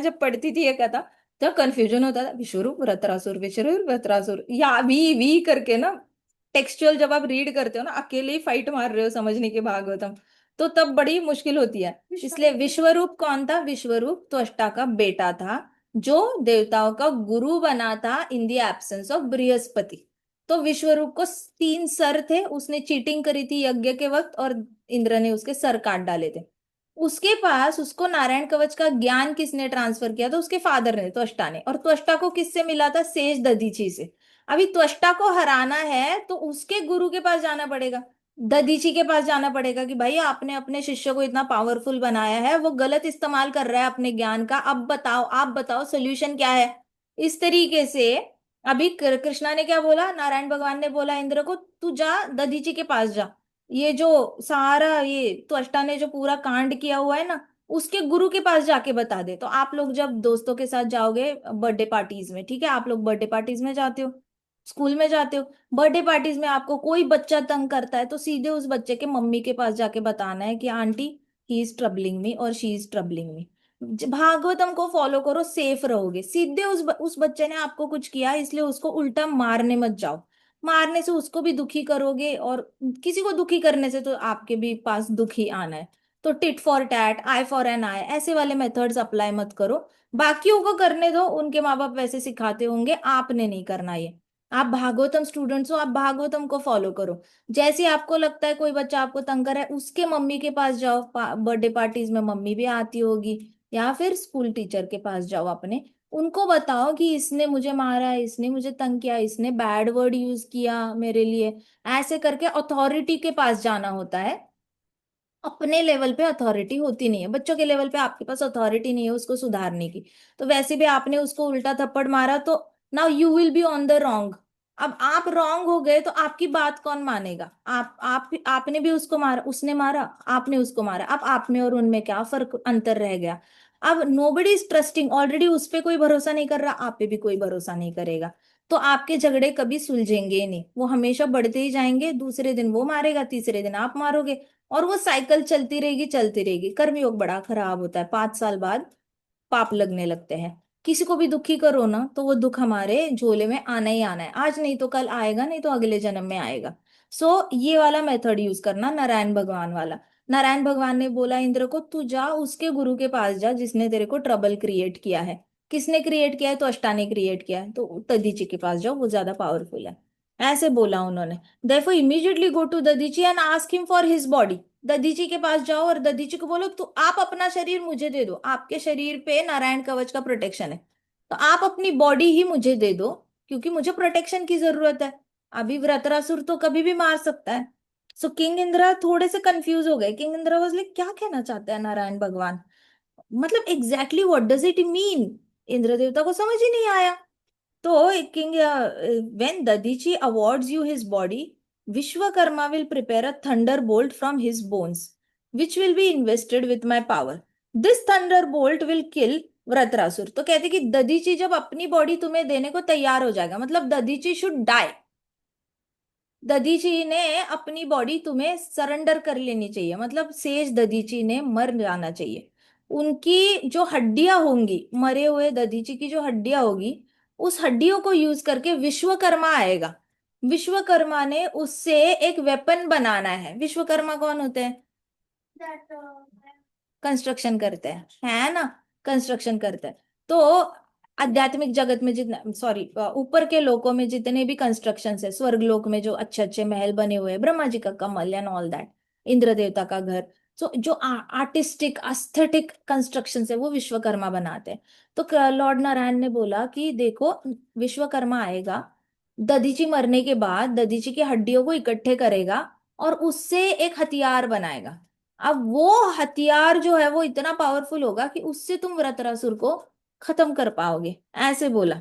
जब पढ़ती थी ये कथा, तो कंफ्यूजन होता था, विश्वरूप वृत्रासुर, विश्वरूप वृत्रासुर, या वी करके ना। टेक्सचुअल जब आप रीड करते हो ना, अकेले ही फाइट मार रहे हो समझने के भागवतम, तो तब बड़ी मुश्किल होती है। इसलिए विश्वरूप कौन था? विश्वरूप त्वष्टा का बेटा था, जो देवताओं का गुरु बना था in the absence of Brihaspati. तो विश्वरूप को 3 सर थे, उसने चीटिंग करी थी यज्ञ के वक्त, और इंद्र ने उसके सर काट डाले थे। उसके पास उसको नारायण कवच का ज्ञान किसने ट्रांसफर किया था? उसके फादर ने, त्वष्टा ने। और त्वष्टा को किससे मिला था? शेष दधीची से। अभी त्वष्टा को हराना है तो उसके गुरु के पास जाना पड़ेगा, दधीची के पास जाना पड़ेगा, कि भाई आपने अपने शिष्य को इतना पावरफुल बनाया है, वो गलत इस्तेमाल कर रहा है अपने ज्ञान का, अब बताओ, आप बताओ सोल्यूशन क्या है। इस तरीके से अभी कृष्णा ने क्या बोला? नारायण भगवान ने बोला इंद्र को, तू जा दधीची के पास जा, ये जो सारा ये त्वष्टा ने जो पूरा कांड किया हुआ है ना, उसके गुरु के पास जाके बता दे। तो आप लोग जब दोस्तों के साथ जाओगे बर्थडे पार्टीज में, ठीक है, आप लोग बर्थडे पार्टीज में जाते हो, स्कूल में जाते हो, बर्थडे पार्टीज में आपको कोई बच्चा तंग करता है, तो सीधे उस बच्चे के मम्मी के पास जाके बताना है कि आंटी, ही इज ट्रबलिंग मी और शी इज ट्रबलिंग मी। भागवतम को फॉलो करो, सेफ रहोगे। सीधे उस बच्चे ने आपको कुछ किया, इसलिए उसको उल्टा मारने मत जाओ। मारने से उसको भी दुखी करोगे, और किसी को दुखी करने से तो आपके भी पास दुख ही आना है। तो tit for tat, eye for an eye, ऐसे वाले मेथड्स अप्लाई मत करो। बाकियों को करने दो, उनके माँ बाप वैसे सिखाते होंगे, आपने नहीं करना ये। आप भागवतम स्टूडेंट्स हो, आप भागवतम को फॉलो करो। जैसे ही आपको लगता है कोई बच्चा आपको तंग कर रहा है, उसके मम्मी के पास जाओ, बर्थडे पार्टीज में मम्मी भी आती होगी, या फिर स्कूल टीचर के पास जाओ अपने, उनको बताओ कि इसने मुझे मारा है, इसने मुझे तंग किया, इसने बैड वर्ड यूज किया मेरे लिए। ऐसे करके अथॉरिटी के पास जाना होता है। अपने लेवल पे अथॉरिटी होती नहीं है, बच्चों के लेवल पे आपके पास अथॉरिटी नहीं है उसको सुधारने की। तो वैसे भी आपने उसको उल्टा थप्पड़ मारा, तो now you will be on the wrong. अब आप रॉन्ग हो गए तो आपकी बात कौन मानेगा? आपने भी उसको मारा, उसने मारा, आपने उसको मारा, अब आप में और उनमें क्या फर्क अंतर रह गया? अब नोबडी इज ट्रस्टिंग, ऑलरेडी उस पे कोई भरोसा नहीं कर रहा, आप पे भी कोई भरोसा नहीं करेगा। तो आपके झगड़े कभी सुलझेंगे ही नहीं, वो हमेशा बढ़ते ही जाएंगे, दूसरे दिन वो मारेगा, तीसरे दिन आप मारोगे, और वो साइकिल चलती रहेगी। कर्मयोग बड़ा खराब होता है, 5 साल बाद पाप लगने लगते हैं। किसी को भी दुखी करो ना, तो वो दुख हमारे झोले में आना ही आना है, आज नहीं तो कल आएगा, नहीं तो अगले जन्म में आएगा। सो ये वाला मेथड यूज करना, नारायण भगवान वाला। नारायण भगवान ने बोला इंद्र को, तू जा उसके गुरु के पास जा जिसने तेरे को ट्रबल क्रिएट किया है। किसने क्रिएट किया है? तो अष्टा ने क्रिएट किया है, तो दधीची के पास जाओ, वो ज्यादा पावरफुल है। ऐसे बोला उन्होंने। Therefore immediately go to Dadhichi and ask him for his body। Dadhichi के पास जाओ और ददीची को बोलो, तो आप अपना शरीर मुझे दे दो, आपके शरीर पे नारायण कवच का प्रोटेक्शन है, तो आप अपनी बॉडी ही मुझे दे दो, क्योंकि मुझे प्रोटेक्शन की जरूरत है। अभी वृत्रासुर तो कभी भी मार सकता है। सो किंग इंद्रा थोड़े से कंफ्यूज हो गए। किंग इंद्रा वाज लाइक, क्या कहना चाहते हैं नारायण भगवान? मतलब exactly what does it mean? Indra देवता को समझ ही नहीं आया। तो king, when Dadichi awards you his body, Vishwakarma will prepare a thunderbolt from his bones, which will be invested with my power. This thunderbolt will kill व्रतरासुर। तो कहते कि ददीची जब अपनी बॉडी तुम्हें देने को तैयार हो जाएगा, मतलब ददीची शुड डाई, ददीची ने अपनी बॉडी तुम्हें सरेंडर कर लेनी चाहिए, मतलब शेष ददीची ने मर जाना चाहिए। उनकी जो हड्डियां होंगी, मरे हुए ददीची की जो हड्डियां होगी, उस हड्डियों को यूज करके विश्वकर्मा आएगा। विश्वकर्मा ने उससे एक वेपन बनाना है। विश्वकर्मा कौन होते हैं? कंस्ट्रक्शन करते हैं, है ना? कंस्ट्रक्शन करते हैं। तो आध्यात्मिक जगत में जितना, सॉरी, ऊपर के लोकों में जितने भी कंस्ट्रक्शन है, स्वर्ग लोक में जो अच्छे अच्छे महल बने हुए हैं, ब्रह्मा जी का कमल एंड ऑल दैट, इंद्र देवता का घर, सो जो आर्टिस्टिक एस्थेटिक कंस्ट्रक्शन है वो विश्वकर्मा बनाते हैं। तो लॉर्ड नारायण ने बोला कि देखो, विश्वकर्मा आएगा, दधीची मरने के बाद दधीची की हड्डियों को इकट्ठे करेगा, और उससे एक हथियार बनाएगा। अब वो हथियार जो है वो इतना पावरफुल होगा कि उससे तुम वृत्रासुर को खत्म कर पाओगे, ऐसे बोला।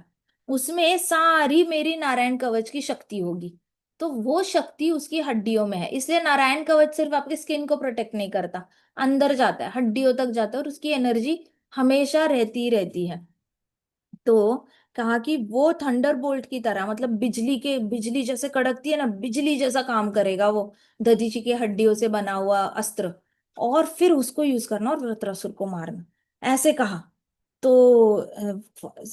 उसमें सारी मेरी नारायण कवच की शक्ति होगी। तो वो शक्ति उसकी हड्डियों में है, इसलिए नारायण कवच सिर्फ आपकी स्किन को प्रोटेक्ट नहीं करता, अंदर जाता है, हड्डियों तक जाता है, और उसकी एनर्जी हमेशा रहती ही रहती है। तो कहा कि वो थंडर बोल्ट की तरह, मतलब बिजली जैसे कड़कती है ना, बिजली जैसा काम करेगा वो, दधीची की हड्डियों से बना हुआ अस्त्र, और फिर उसको यूज करना और वृत्रासुर को मारना, ऐसे कहा। तो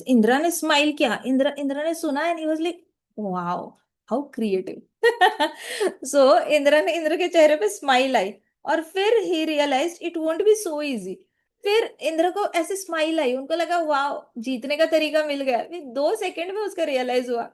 इंद्रा ने स्माइल किया, इंद्रा ने सुना and he was like, wow, how creative. So Indra के चेहरे पे स्माइल आई, और फिर he realize it won't be so easy. फिर इंद्र को ऐसे स्माइल आई, उनको लगा वाह, जीतने का तरीका मिल गया। फिर 2 सेकंड में उसका रियलाइज हुआ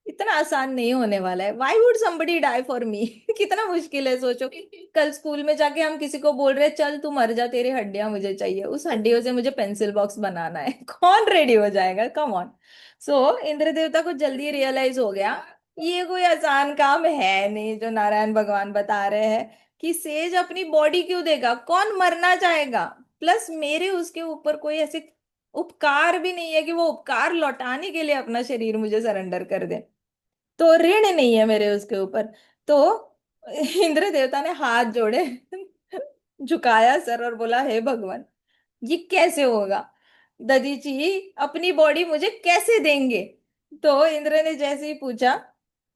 इतना आसान नहीं होने वाला है, why would somebody die for me. कितना मुश्किल है, सोचो। कल स्कूल में जाके हम किसी को बोल रहे हैं चल तू मर जा, तेरी हड्डियां मुझे चाहिए, उस हड्डियों से मुझे पेंसिल बॉक्स बनाना है, कौन रेडी हो जाएगा, कम ऑन। सो इंद्र देवता को जल्दी रियलाइज हो गया ये कोई आसान काम है नहीं जो नारायण भगवान बता रहे हैं, कि सेज अपनी बॉडी क्यों देगा, कौन मरना चाहेगा, प्लस मेरे उसके ऊपर कोई ऐसे उपकार भी नहीं है कि वो उपकार लौटाने के लिए अपना शरीर मुझे सरेंडर कर दे, तो ऋण नहीं है मेरे उसके ऊपर। तो इंद्र देवता ने हाथ जोड़े, झुकाया सर और बोला हे भगवान, ये कैसे होगा, दधीची अपनी बॉडी मुझे कैसे देंगे। तो इंद्र ने जैसे ही पूछा,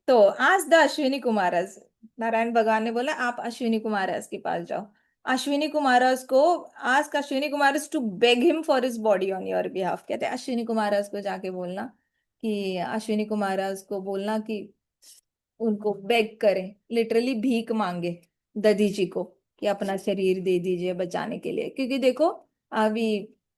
तो आज द अश्विनी कुमारस, नारायण भगवान ने बोला आप अश्विनी कुमारस के पास जाओ, अश्विनी कुमारस को, ask Ashwini Kumaras to beg him for his body on your behalf. कहते हैं अश्विनी कुमारस को जाके बोलना, कि अश्विनी कुमारस को बोलना कि उनको बेग करें, लिटरली भीख मांगे दधीची को, कि अपना शरीर दे दीजिए बचाने के लिए, क्योंकि देखो अभी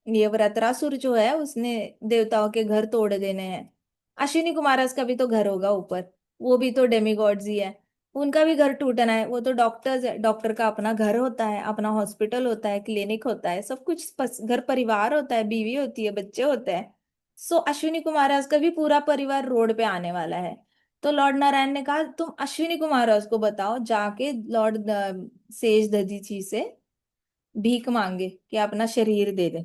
ये वृत्रासुर जो है उसने देवताओं के घर तोड़ देने हैं, अश्विनी कुमारस का भी तो घर होगा ऊपर, वो भी तो डेमिगॉड्स ही है, उनका भी घर टूटना है, वो तो डॉक्टर्स है, डॉक्टर का अपना घर होता है, अपना हॉस्पिटल होता है, क्लिनिक होता है, सब कुछ घर परिवार होता है, बीवी होती है, बच्चे होते हैं। सो अश्विनी कुमारस का भी पूरा परिवार रोड पे आने वाला है। तो लॉर्ड नारायण ने कहा तुम अश्विनी कुमारस को बताओ जाके लॉर्ड सेज दधीची से भीख मांगे कि अपना शरीर दे दे,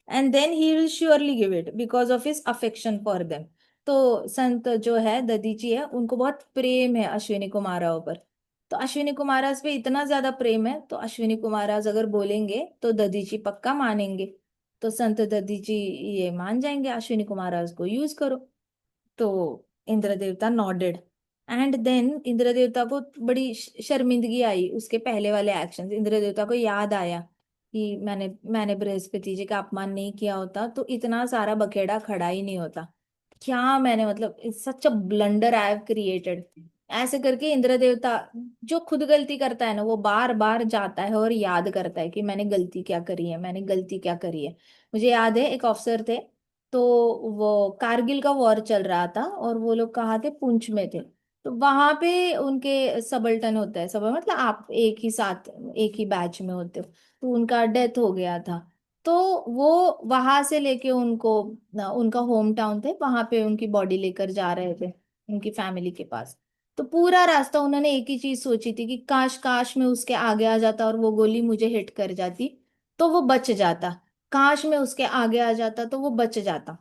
and then he will surely give it because of his affection for them. तो संत जो है दधीची है, उनको बहुत प्रेम है अश्विनी कुमारों पर, तो अश्विनी कुमारस पे इतना ज्यादा प्रेम है, तो अश्विनी कुमारस अगर बोलेंगे तो दधीची पक्का मानेंगे। तो संत दधीची ये मान जाएंगे, अश्विनी कुमारस को यूज करो। तो इंद्र देवता नॉडेड, एंड देन इंद्र देवता को बड़ी शर्मिंदगी आई उसके पहले वाले एक्शन, इंद्र देवता को याद आया कि मैंने बृहस्पति जी का अपमान नहीं किया होता तो इतना सारा बखेड़ा खड़ा ही नहीं होता, क्या मैंने, मतलब such a blunder I have created. ऐसे करके इंद्र देवता जो खुद गलती करता है ना, वो बार बार जाता है और याद करता है कि मैंने गलती क्या करी है, मैंने गलती क्या करी है। मुझे याद है एक अफसर थे, तो वो कारगिल का वॉर चल रहा था और वो लोग कहाँ थे, पुंछ में थे। तो वहां पे उनके सबल्टन होता है, सब मतलब आप एक ही साथ एक ही बैच में होते हो, तो उनका डेथ हो गया था। तो वो वहां से लेके उनको उनका होम टाउन थे, वहां पे उनकी बॉडी लेकर जा रहे थे उनकी फैमिली के पास। तो पूरा रास्ता उन्होंने एक ही चीज सोची थी कि काश काश मैं उसके आगे आ जाता और वो गोली मुझे हिट कर जाती तो वो बच जाता, काश मैं उसके आगे आ जाता तो वो बच जाता।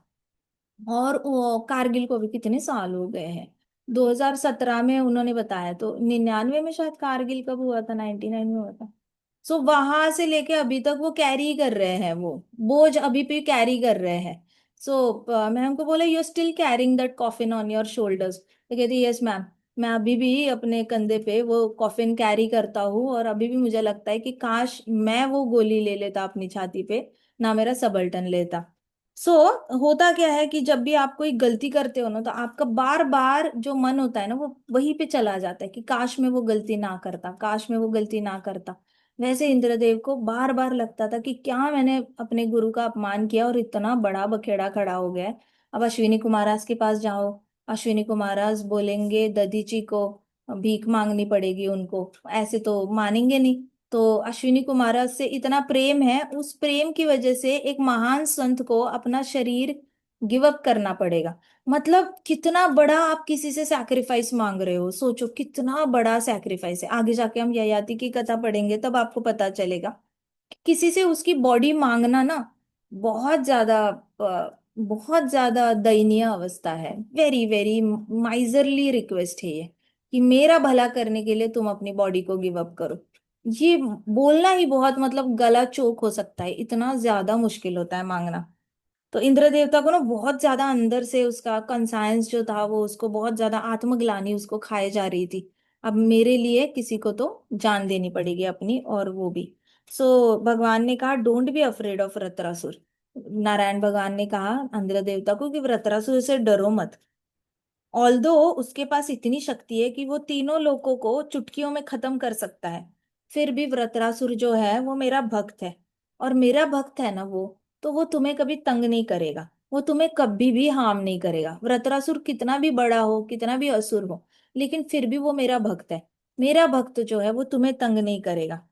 और वो कारगिल को भी कितने साल हो गए हैं, 2017 में उन्होंने बताया, तो 99 में शायद कारगिल कब हुआ था, 99 में हुआ था। सो वहां से लेके अभी तक वो कैरी कर रहे हैं, वो बोझ अभी भी कैरी कर रहे हैं। सो मैं उनको बोला you are still carrying that coffin on your shoulders, तो कहती यस मैम, मैं अभी भी अपने कंधे पे वो कॉफिन कैरी करता हूँ, और अभी भी मुझे लगता है कि काश मैं वो गोली ले लेता अपनी छाती पे, ना मेरा सबल्टन लेता। सो होता क्या है कि जब भी आप कोई गलती करते हो ना, तो आपका बार बार जो मन होता है ना वो वहीं पे चला जाता है कि काश मैं वो गलती ना करता, काश मैं वो गलती ना करता। वैसे इंद्रदेव को बार बार लगता था कि क्या मैंने अपने गुरु का अपमान किया और इतना बड़ा बखेड़ा खड़ा हो गया है। अब अश्विनी कुमारास के पास जाओ, अश्विनी कुमारास बोलेंगे दधीची को भीख मांगनी पड़ेगी उनको, ऐसे तो मानेंगे नहीं। तो अश्विनी कुमारा से इतना प्रेम है, उस प्रेम की वजह से एक महान संत को अपना शरीर गिव अप करना पड़ेगा। मतलब कितना बड़ा आप किसी से सैक्रिफाइस मांग रहे हो, सोचो कितना बड़ा सैक्रिफाइस है। आगे जाके हम ययाति की कथा पढ़ेंगे तब आपको पता चलेगा कि किसी से उसकी बॉडी मांगना ना बहुत ज्यादा बहुत ज्यादा दयनीय अवस्था है, वेरी वेरी माइजरली रिक्वेस्ट है ये, कि मेरा भला करने के लिए तुम अपनी बॉडी को गिव अप करो। ये बोलना ही बहुत, मतलब गला चोक हो सकता है, इतना ज्यादा मुश्किल होता है मांगना। तो इंद्र देवता को ना बहुत ज्यादा अंदर से उसका कंसायंस जो था, वो उसको बहुत ज्यादा आत्मग्लानि उसको खाए जा रही थी। अब मेरे लिए किसी को तो जान देनी पड़ेगी अपनी, और वो भी। सो भगवान ने कहा, don't be afraid of Vritrasura. Narayan भगवान ने कहा इंद्र देवता को कि वृत्रासुर से डरो मत। ऑल्दो उसके पास इतनी शक्ति है कि वो तीनों लोगों को चुटकियों में खत्म कर सकता है, फिर भी वृत्रासुर जो है वो मेरा भक्त है। और मेरा भक्त है ना वो, तो वो तुम्हें कभी तंग नहीं करेगा, वो तुम्हें कभी भी हार्म नहीं करेगा। वृत्रासुर कितना भी बड़ा हो, कितना भी असुर हो, लेकिन फिर भी वो मेरा भक्त है। मेरा भक्त जो है वो तुम्हें तंग नहीं करेगा।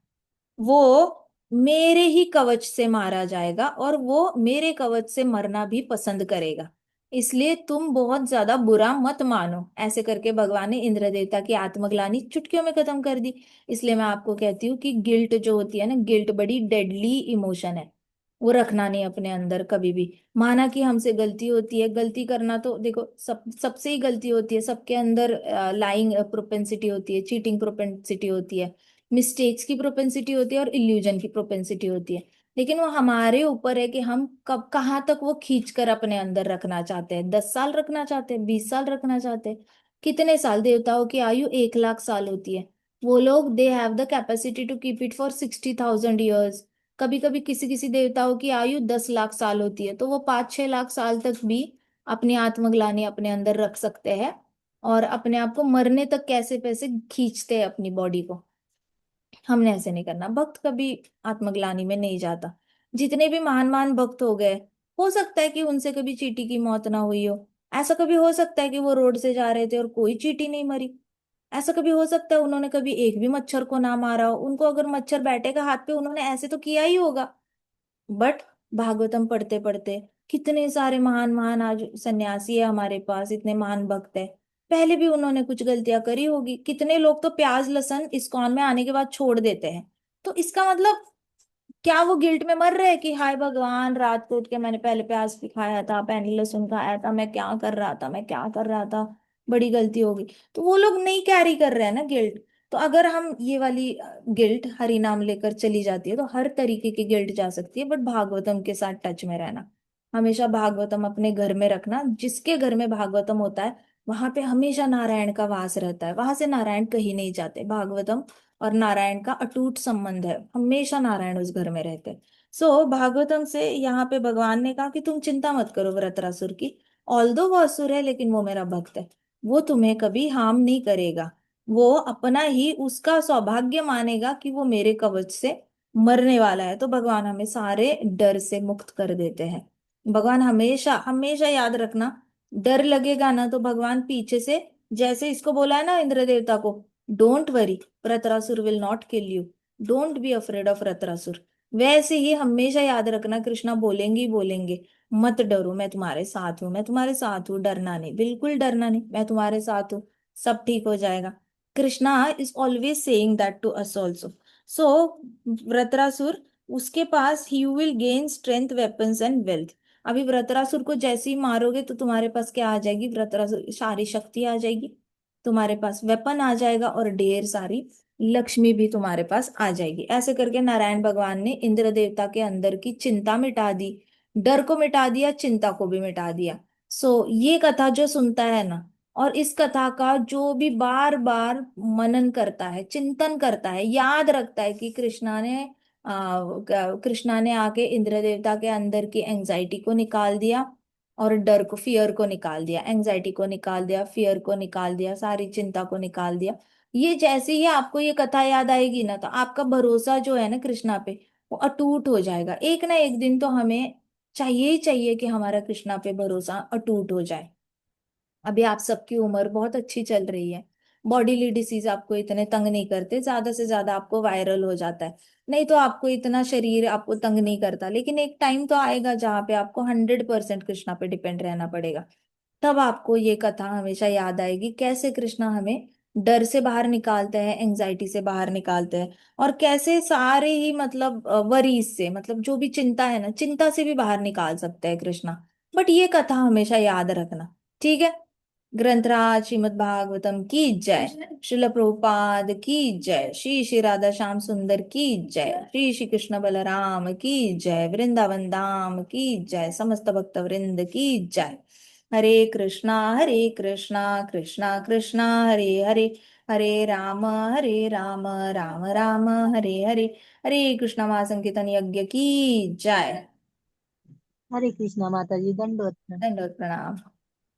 वो मेरे ही कवच से मारा जाएगा, और वो मेरे कवच से मरना भी पसंद करेगा। इसलिए तुम बहुत ज्यादा बुरा मत मानो। ऐसे करके भगवान ने इंद्र देवता की आत्मग्लानि चुटकियों में खत्म कर दी। इसलिए मैं आपको कहती हूँ कि गिल्ट जो होती है ना, गिल्ट बड़ी डेडली इमोशन है। वो रखना नहीं अपने अंदर कभी भी। माना कि हमसे गलती होती है, गलती करना तो देखो सबसे ही गलती होती है, सबके अंदर लाइंग प्रोपेंसिटी होती है, चीटिंग प्रोपेंसिटी होती है, मिस्टेक्स की प्रोपेंसिटी होती है, और इल्यूजन की प्रोपेंसिटी होती है। लेकिन वो हमारे ऊपर है कि हम कब कहाँ तक वो खींच कर अपने अंदर रखना चाहते हैं। 10 साल रखना चाहते हैं, 20 साल रखना चाहते हैं, कितने साल। देवताओं की आयु 1 लाख साल होती है। वो लोग they have the capacity to keep it for 60,000 years. कभी कभी किसी किसी देवताओं की आयु 10 लाख साल होती है, तो वो 5-6 लाख साल तक भी अपनी आत्मग्लानि अपने अंदर रख सकते हैं, और अपने आप को मरने तक कैसे पैसे खींचते हैं अपनी बॉडी को। हमने ऐसे नहीं करना। भक्त कभी आत्मग्लानि में नहीं जाता। जितने भी महान महान भक्त हो सकता है कि उनसे कभी चींटी की मौत ना हुई हो। ऐसा कभी हो सकता है कि वो रोड से जा रहे थे और कोई चींटी नहीं मरी। ऐसा कभी हो सकता है उन्होंने कभी एक भी मच्छर को ना मारा हो। उनको अगर मच्छर बैठेगा हाथ पे, उन्होंने ऐसे तो किया ही होगा। बट भागवतम पढ़ते पढ़ते कितने सारे महान महान आज सन्यासी है हमारे पास, इतने महान भक्त है। पहले भी उन्होंने कुछ गलतियां करी होगी। कितने लोग तो प्याज लहसुन इस्कॉन में आने के बाद छोड़ देते हैं। तो इसका मतलब क्या वो गिल्ट में मर रहे हैं कि हाय भगवान, रात को उठ के मैंने पहले प्याज भी खाया था, पहले लहसुन खाया था, मैं क्या कर रहा था, मैं क्या कर रहा था, बड़ी गलती हो गई। तो वो लोग नहीं कैरी कर रहे हैं ना गिल्ट। तो अगर हम ये वाली गिल्ट हरि नाम लेकर चली जाती है, तो हर तरीके की गिल्ट जा सकती है। बट भागवतम के साथ टच में रहना, हमेशा भागवतम अपने घर में रखना। जिसके घर में भागवतम होता है, वहां पे हमेशा नारायण का वास रहता है, वहां से नारायण कहीं नहीं जाते। भागवतम और नारायण का अटूट संबंध है, हमेशा नारायण उस घर में रहते हैं। सो भागवतम से यहाँ पे भगवान ने कहा कि तुम चिंता मत करो वृत्रासुर की। ऑल्दो वो असुर है, लेकिन वो मेरा भक्त है। वो तुम्हें कभी हार्म नहीं करेगा। वो अपना ही उसका सौभाग्य मानेगा कि वो मेरे कवच से मरने वाला है। तो भगवान हमें सारे डर से मुक्त कर देते हैं। भगवान हमेशा हमेशा याद रखना, डर लगेगा ना तो भगवान पीछे से, जैसे इसको बोला है ना इंद्र देवता को, don't worry, Vritrasura will not kill you, don't be afraid of Vritrasura. वैसे ही हमेशा याद रखना, कृष्णा बोलेंगे ही बोलेंगे, मत डरो, मैं तुम्हारे साथ हूँ, मैं तुम्हारे साथ हूँ, डरना नहीं, बिल्कुल डरना नहीं, मैं तुम्हारे साथ हूँ, सब ठीक हो जाएगा। Krishna is always saying that to us also. So Vritrasur, उसके पास he will gain strength, weapons and wealth. अभी वृत्रासुर को जैसे ही मारोगे तो तुम्हारे पास क्या आ जाएगी, वृत्रासुर सारी शक्ति आ जाएगी, तुम्हारे पास वेपन आ जाएगा, और ढेर सारी लक्ष्मी भी तुम्हारे पास आ जाएगी। ऐसे करके नारायण भगवान ने इंद्र देवता के अंदर की चिंता मिटा दी, डर को मिटा दिया, चिंता को भी मिटा दिया। सो ये कथा जो सुनता है ना, और इस कथा का जो भी बार बार मनन करता है, चिंतन करता है, याद रखता है कि कृष्णा ने आके इंद्र देवता के अंदर की एंजाइटी को निकाल दिया, और डर को, फियर को निकाल दिया, एंजाइटी को निकाल दिया, फियर को निकाल दिया, सारी चिंता को निकाल दिया। ये जैसे ही आपको ये कथा याद आएगी ना, तो आपका भरोसा जो है ना कृष्णा पे, वो अटूट हो जाएगा। एक ना एक दिन तो हमें चाहिए ही चाहिए कि हमारा कृष्णा पे भरोसा अटूट हो जाए। अभी आप सबकी उम्र बहुत अच्छी चल रही है, बॉडीली डिसीज आपको इतने तंग नहीं करते, ज्यादा से ज्यादा आपको वायरल हो जाता है, नहीं तो आपको इतना शरीर आपको तंग नहीं करता। लेकिन एक टाइम तो आएगा जहाँ पे आपको 100% कृष्णा पे डिपेंड रहना पड़ेगा। तब आपको ये कथा हमेशा याद आएगी, कैसे कृष्णा हमें डर से बाहर निकालते हैं, एंजाइटी से बाहर निकालते हैं, और कैसे सारे ही मतलब वरीज से, मतलब जो भी चिंता है ना, चिंता से भी बाहर निकाल सकते हैं कृष्णा। बट ये कथा हमेशा याद रखना, ठीक है। ग्रंथराज श्रीमद् भागवतम की जय। शिल प्रभुपाद की जय। श्री श्री राधा श्याम सुंदर की जय। श्री श्री कृष्ण बलराम की जय। वृंदावन धाम की जय। समस्त भक्त वृंद की जय। हरे कृष्णा कृष्णा कृष्णा हरे हरे, हरे राम राम राम हरे हरे। हरे कृष्ण महासंकीर्तन यज्ञ की जय। हरे कृष्णा माता जी, दंडवत प्रणाम। दंडवत प्रणाम।